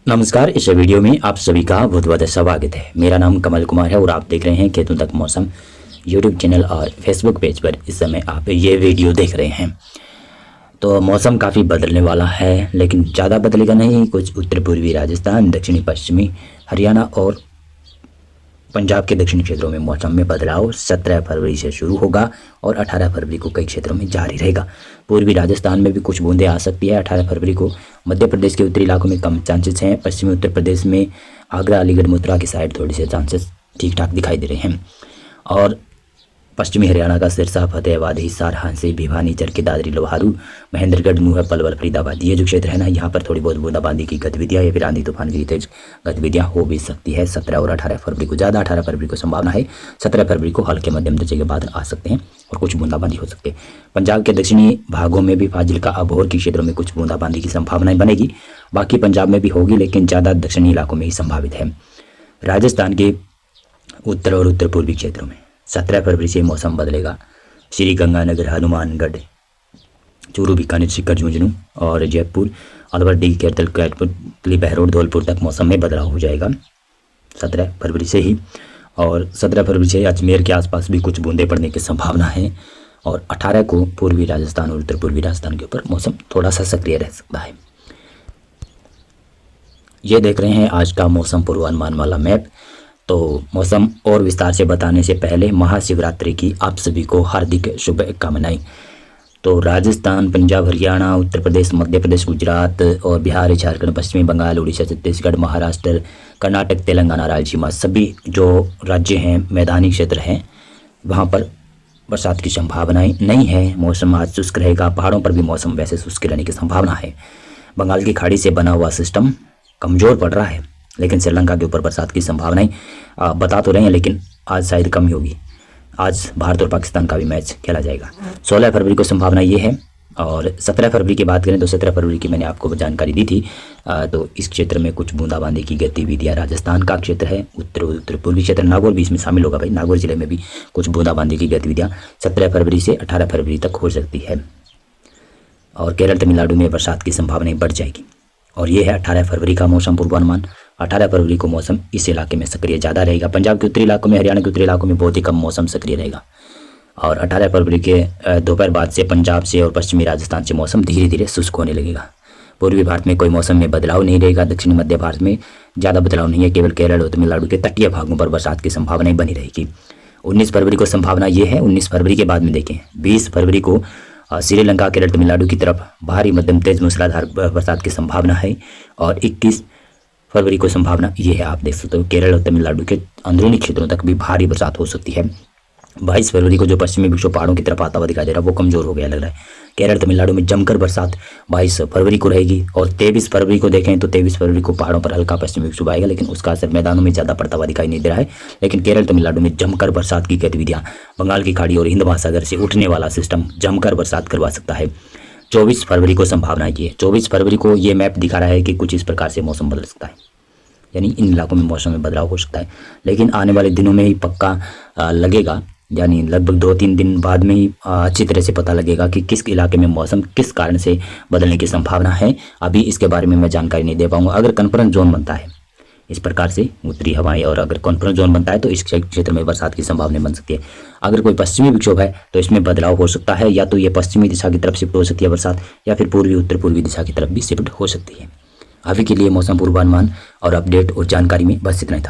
नमस्कार। इस वीडियो में आप सभी का बहुत बहुत स्वागत है। मेरा नाम कमल कुमार है और आप देख रहे हैं खेतों तक मौसम यूट्यूब चैनल और फेसबुक पेज पर इस समय आप ये वीडियो देख रहे हैं। तो मौसम काफ़ी बदलने वाला है, लेकिन ज़्यादा बदलेगा नहीं। कुछ उत्तर पूर्वी राजस्थान, दक्षिणी पश्चिमी हरियाणा और पंजाब के दक्षिणी क्षेत्रों में मौसम में बदलाव 17 फरवरी से शुरू होगा और 18 फरवरी को कई क्षेत्रों में जारी रहेगा। पूर्वी राजस्थान में भी कुछ बूंदें आ सकती है 18 फरवरी को। मध्य प्रदेश के उत्तरी इलाकों में कम चांसेस हैं। पश्चिमी उत्तर प्रदेश में आगरा, अलीगढ़, मथुरा की साइड थोड़ी से चांसेस ठीक ठाक दिखाई दे रहे हैं। और पश्चिमी हरियाणा का सिरसा, फतेहाबाद, हिसार, हांसी, भिवानी, चरखी दादरी, लोहारू, महेंद्रगढ़, नूंह, पलवल, फरीदाबाद, ये जो क्षेत्र है ना, यहाँ पर थोड़ी बहुत बूंदाबांदी की गतिविधियाँ या फिर आंधी तूफान की तेज गतिविधियाँ हो भी सकती है। 17 और 18 फरवरी को ज़्यादा, 18 फरवरी को संभावना है। 17 फरवरी को हल्के मध्यम दर्जे के बादल आ सकते हैं और कुछ बूंदाबांदी हो सकती है। पंजाब के दक्षिणी भागों में भी फाजिल्का, अबोहर के क्षेत्रों में कुछ बूंदाबांदी की संभावनाएं बनेगी। बाकी पंजाब में भी होगी, लेकिन ज़्यादा दक्षिणी इलाकों में ही संभावित है। राजस्थान के उत्तर और उत्तर पूर्वी क्षेत्रों में 17 फरवरी से मौसम बदलेगा। श्री गंगानगर, हनुमानगढ़, चूरू, बीकानेर, सीकर, झुंझुनू और जयपुर, अलवर, डी, कैथल, कैटपुतली, बहरोड, धौलपुर तक मौसम में बदलाव हो जाएगा 17 फरवरी से ही। और 17 फरवरी से अजमेर के आसपास भी कुछ बूंदें पड़ने की संभावना है। और 18 को पूर्वी राजस्थान और उत्तर पूर्वी राजस्थान के ऊपर मौसम थोड़ा सा सक्रिय रह सकता है। ये देख रहे हैं आज का मौसम पूर्वानुमान वाला मैप। तो मौसम और विस्तार से बताने से पहले महाशिवरात्रि की आप सभी को हार्दिक शुभकामनाएं। तो राजस्थान, पंजाब, हरियाणा, उत्तर प्रदेश, मध्य प्रदेश, गुजरात और बिहार, झारखंड, पश्चिमी बंगाल, उड़ीसा, छत्तीसगढ़, महाराष्ट्र, कर्नाटक, तेलंगाना, रायलसीमा, सभी जो राज्य हैं, मैदानी क्षेत्र हैं, वहाँ पर बरसात की संभावनाएं नहीं है। मौसम आज शुष्क रहेगा। पहाड़ों पर भी मौसम वैसे शुष्क रहने की संभावना है। बंगाल की खाड़ी से बना हुआ सिस्टम कमज़ोर पड़ रहा है, लेकिन श्रीलंका के ऊपर बरसात की संभावनाएं बता तो रहे हैं, लेकिन आज शायद कम ही होगी। आज भारत और पाकिस्तान का भी मैच खेला जाएगा। 16 फरवरी को संभावना ये है। और 17 फरवरी की बात करें तो 17 फरवरी की मैंने आपको जानकारी दी थी। तो इस क्षेत्र में कुछ बूंदाबांदी की गतिविधियाँ, राजस्थान का क्षेत्र है, उत्तर पूर्वी क्षेत्र, नागौर भी इसमें शामिल होगा भाई। नागौर जिले में भी कुछ बूंदाबांदी की गतिविधियाँ 17 फरवरी से 18 फरवरी तक हो सकती है। और केरल, तमिलनाडु में बरसात की संभावनाएं बढ़ जाएगी। और ये है 18 फरवरी का मौसम पूर्वानुमान। 18 फरवरी को मौसम इस इलाके में सक्रिय ज़्यादा रहेगा। पंजाब के उत्तरी इलाकों में, हरियाणा के उत्तरी इलाकों में बहुत ही कम मौसम सक्रिय रहेगा। और 18 फरवरी के दोपहर बाद से पंजाब से और पश्चिमी राजस्थान से मौसम धीरे धीरे शुष्क होने लगेगा। पूर्वी भारत में कोई मौसम में बदलाव नहीं रहेगा। दक्षिणी मध्य भारत में ज़्यादा बदलाव नहीं है। केवल केरल और तमिलनाडु के तटीय भागों पर बरसात की संभावनाएं बनी रहेगी। 19 फरवरी को संभावना ये है। 19 फरवरी के बाद में देखें, 20 फरवरी को श्रीलंका, केरल, तमिलनाडु की तरफ भारी मध्यम तेज मूसलाधार बरसात की संभावना है। और 21 फरवरी को संभावना ये है, आप देख सकते हो, केरल और तमिलनाडु के अंदरूनी क्षेत्रों तक भी भारी बरसात हो सकती है। 22 फरवरी को जो पश्चिमी विक्षोभ पहाड़ों की तरफ आता हुआ दिखाई दे रहा है, वो कमजोर हो गया लग रहा है। केरल, तमिलनाडु में जमकर बरसात 22 फरवरी को रहेगी। और 23 फरवरी को देखें तो 23 फरवरी को पहाड़ों पर हल्का पश्चिमी विक्षोभ आएगा, लेकिन उसका असर मैदानों में ज़्यादा पड़ता हुआ दिखाई नहीं दे रहा है। लेकिन केरल, तमिलनाडु में जमकर बरसात की गतिविधियाँ, बंगाल की खाड़ी और हिंद महासागर से उठने वाला सिस्टम जमकर बरसात करवा सकता है। 24 फरवरी को संभावना ये है। 24 फरवरी को ये मैप दिखा रहा है कि कुछ इस प्रकार से मौसम बदल सकता है, यानी इन इलाकों में मौसम में बदलाव हो सकता है। लेकिन आने वाले दिनों में ही पक्का लगेगा, यानी लगभग 2-3 दिन बाद में ही अच्छी तरह से पता लगेगा कि किस इलाके में मौसम किस कारण से बदलने की संभावना है। अभी इसके बारे में मैं जानकारी नहीं दे पाऊंगा। अगर कॉन्फ्रेंस जोन बनता है इस प्रकार से उत्तरी हवाएं, और अगर कॉन्फ्रेंस जोन बनता है तो इस क्षेत्र में बरसात की संभावना बन सकती है। अगर कोई पश्चिमी विक्षोभ है तो इसमें बदलाव हो सकता है, या तो ये पश्चिमी दिशा की तरफ शिफ्ट हो सकती है बरसात, या फिर पूर्वी उत्तर पूर्वी दिशा की तरफ भी शिफ्ट हो सकती है। अभी के लिए मौसम पूर्वानुमान और अपडेट और जानकारी में बस इतना ही था।